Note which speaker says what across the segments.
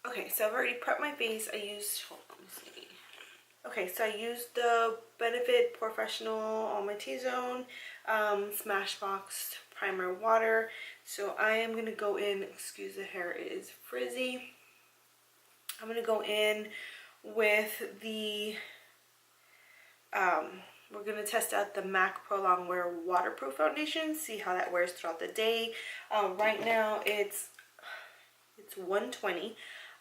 Speaker 1: Okay, so I've already prepped my face. I used, hold on, let me see. Okay, so I used the Benefit Professional on my T-zone, Smashbox Primer Water. So I am going to go in, excuse the hair, it is frizzy. I'm going to go in with the, we're going to test out the MAC Pro Longwear Waterproof Foundation, see how that wears throughout the day. Right now it's 1:20.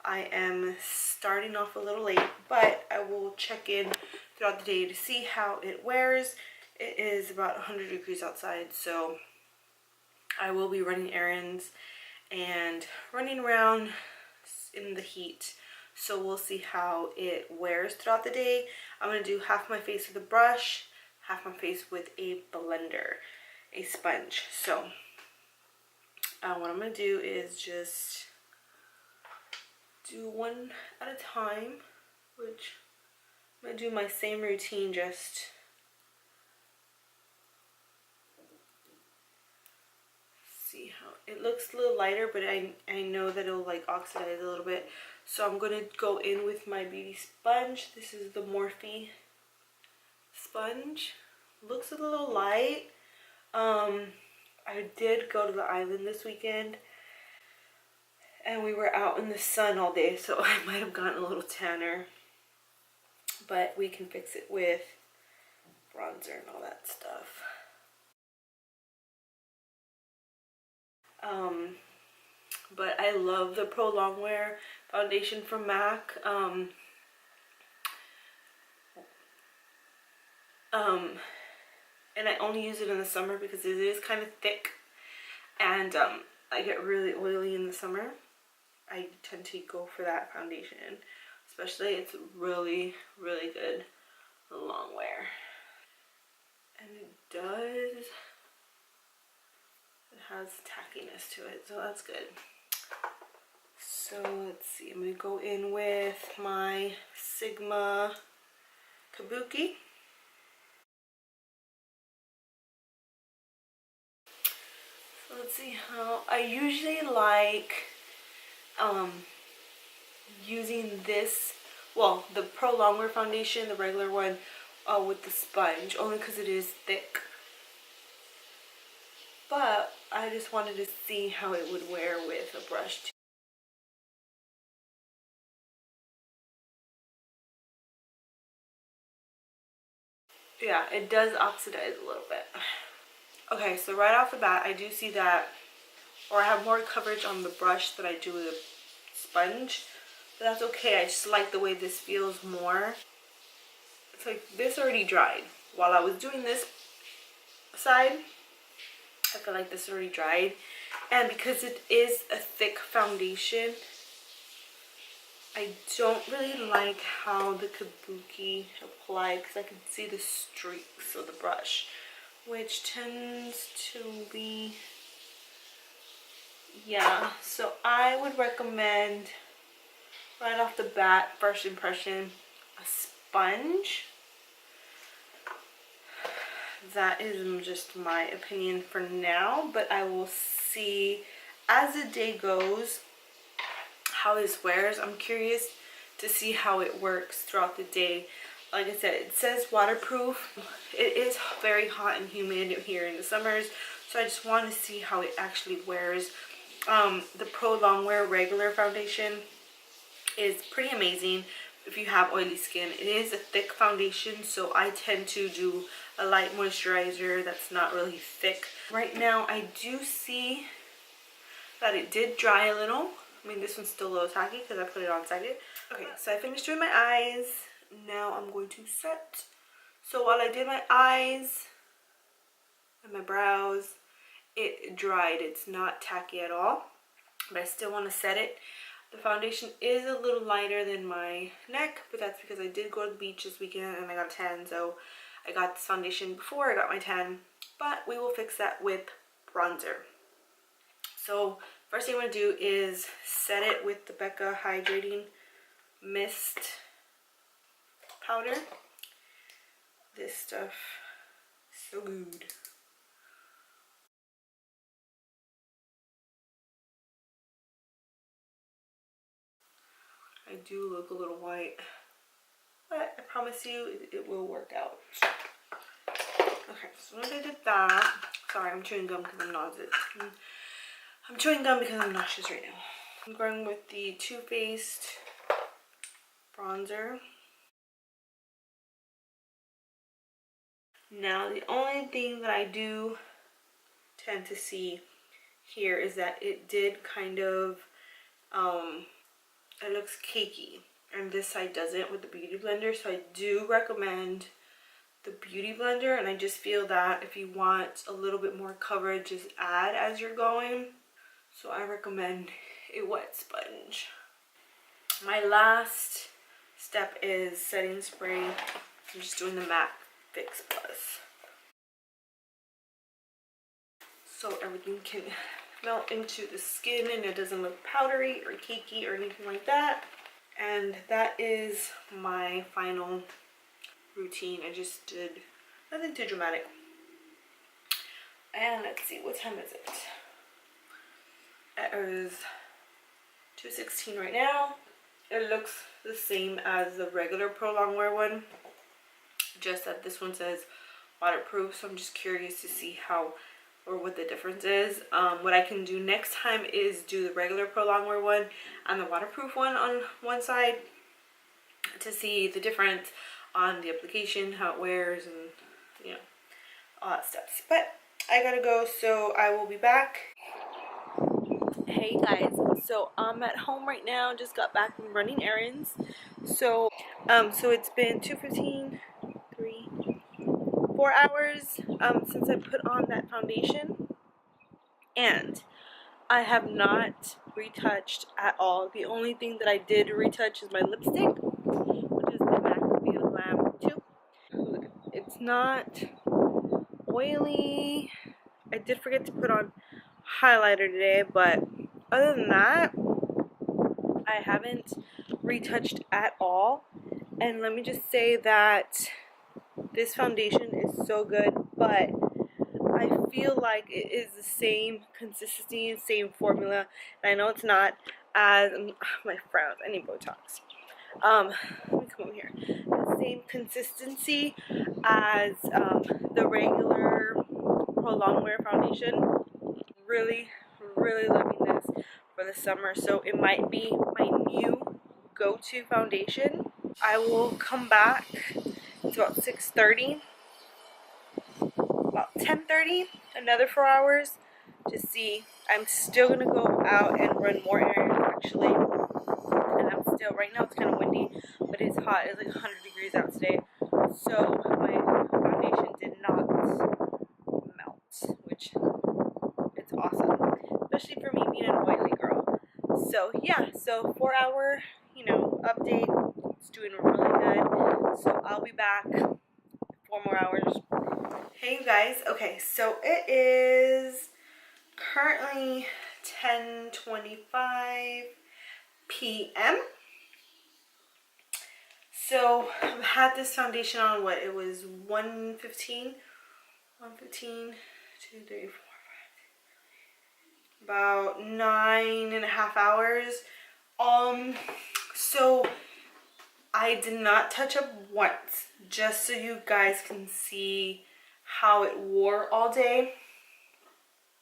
Speaker 1: I am starting off a little late, but I will check in throughout the day to see how it wears. It is about 100 degrees outside, so I will be running errands and running around in the heat. So we'll see how it wears throughout the day. I'm going to do half my face with a brush, half my face with a blender, a sponge. So what I'm going to do is just do one at a time, which I'm going to do my same routine, just see how it looks a little lighter, but I know that it'll like oxidize a little bit. So I'm going to go in with my beauty sponge. This is the Morphe sponge. Looks a little light. I did go to the island this weekend and we were out in the sun all day, so I might have gotten a little tanner, but we can fix it with bronzer and all that stuff. But I love the Pro Longwear foundation from MAC. And I only use it in the summer because it is kind of thick, and I get really oily in the summer. I tend to go for that foundation, especially it's really, really good Longwear. And it has tackiness to it, so that's good. So let's see, I'm going to go in with my Sigma Kabuki. So let's see how, I usually like using this, well, the Pro Longwear foundation, the regular one, with the sponge, only because it is thick. But I just wanted to see how it would wear with a brush too. Yeah, it does oxidize a little bit. Okay, so right off the bat, I do see that, or I have more coverage on the brush than I do with a sponge. But that's okay, I just like the way this feels more. It's like this already dried. While I was doing this side, I feel like this already dried. And because it is a thick foundation, I don't really like how the Kabuki applied, because I can see the streaks of the brush, which tends to be, yeah. So I would recommend right off the bat, first impression, a sponge. That is just my opinion for now, but I will see as the day goes how this wears. I'm curious to see how it works throughout the day. Like I said, it says waterproof. It is very hot and humid here in the summers, so I just want to see how it actually wears. The Pro Longwear regular foundation is pretty amazing if you have oily skin. It is a thick foundation, so I tend to do a light moisturizer that's not really thick. Right now I do see that it did dry a little. I mean, this one's still a little tacky because I put it on second. Okay, so I finished doing my eyes. Now I'm going to set. So while I did my eyes and my brows, it dried. It's not tacky at all, but I still want to set it. The foundation is a little lighter than my neck, but that's because I did go to the beach this weekend and I got a tan, so I got this foundation before I got my tan, but we will fix that with bronzer. So first thing I'm going to do is set it with the Becca Hydrating Mist Powder. This stuff is so good. I do look a little white, but I promise you it will work out. Okay, so once I did that, sorry, I'm chewing gum because I'm nauseous. I'm chewing gum because I'm nauseous right now. I'm going with the Too Faced bronzer. Now, the only thing that I do tend to see here is that it did kind of, it looks cakey. And this side doesn't with the Beauty Blender. So I do recommend the Beauty Blender. And I just feel that if you want a little bit more coverage, just add as you're going. So I recommend a wet sponge. My last step is setting spray. I'm just doing the Matte Fix Plus, so everything can melt into the skin and it doesn't look powdery or cakey or anything like that. And that is my final routine. I just did nothing too dramatic. And let's see, what time is it? It is 2:16 right now. It looks the same as the regular Pro Longwear one, just that this one says waterproof. So I'm just curious to see how or what the difference is. What I can do next time is do the regular Pro Longwear one and the waterproof one on one side to see the difference on the application, how it wears, and you know, all that stuff. But I gotta go, so I will be back. Hey guys, so I'm at home right now, just got back from running errands. So it's been 2:15, 4 hours since I put on that foundation, and I have not retouched at all. The only thing that I did retouch is my lipstick, which is the MAC Via Glam 2. Look, it's not oily. I did forget to put on highlighter today, but other than that, I haven't retouched at all. And let me just say that this foundation is so good, but I feel like it is the same consistency, same formula. And I know it's not as my frowns. I need Botox. Let me come over here. The same consistency as the regular Pro Longwear foundation. Really loving this for the summer, so it might be my new go-to foundation. I will come back. It's about 6:30, about 10:30, another 4 hours to see. I'm still gonna go out and run more errands actually, and I'm still, right now it's kind of windy, but it's hot. It's like 100 degrees out today, so my foundation did not melt, which it's awesome, especially for me being an oily girl. So yeah, so 4 hour, update. It's doing really good. So I'll be back 4 more hours. Hey you guys, okay, so it is currently 10:25 p.m. So I've had this foundation on, what, it was 1:15, 2, 3, 4, about 9.5 hours. So I did not touch up once, just so you guys can see how it wore all day.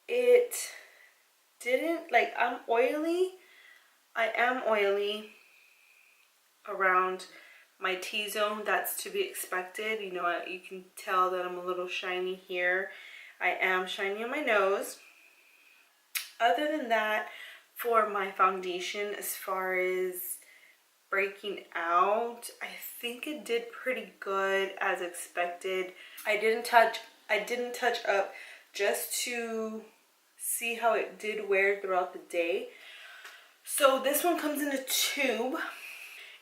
Speaker 1: It didn't, like, I'm oily. I am oily around my T-zone. That's to be expected. You know, you can tell that I'm a little shiny here. I am shiny on my nose. Other than that, for my foundation, as far as breaking out, I think it did pretty good as expected. I didn't touch up just to see how it did wear throughout the day. So this one comes in a tube,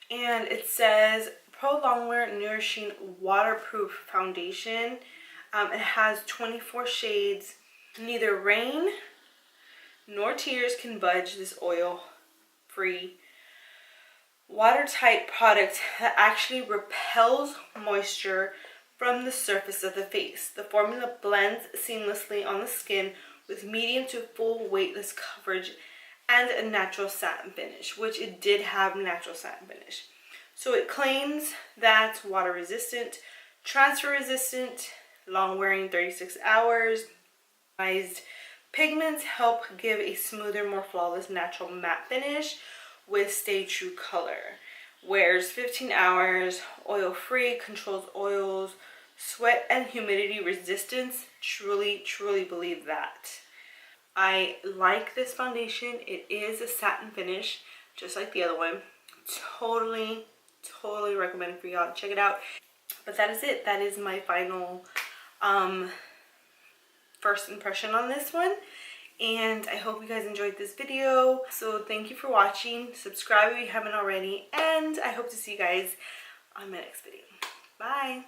Speaker 1: and it says Pro Longwear Nourishing Waterproof Foundation. It has 24 shades. Neither rain nor tears can budge this oil-free, watertight product that actually repels moisture from the surface of the face. The formula blends seamlessly on the skin with medium to full weightless coverage and a natural satin finish, which it did have natural satin finish. So it claims that water resistant, transfer resistant, long wearing 36 hours. Pigments help give a smoother, more flawless natural matte finish with stay true color. Wears 15 hours, oil free, controls oils, sweat and humidity resistance. Truly, truly believe that. I like this foundation. It is a satin finish, just like the other one. Totally recommend for y'all to check it out. But that is it. That is my final first impression on this one. And I hope you guys enjoyed this video. So thank you for watching. Subscribe if you haven't already. And I hope to see you guys on my next video. Bye.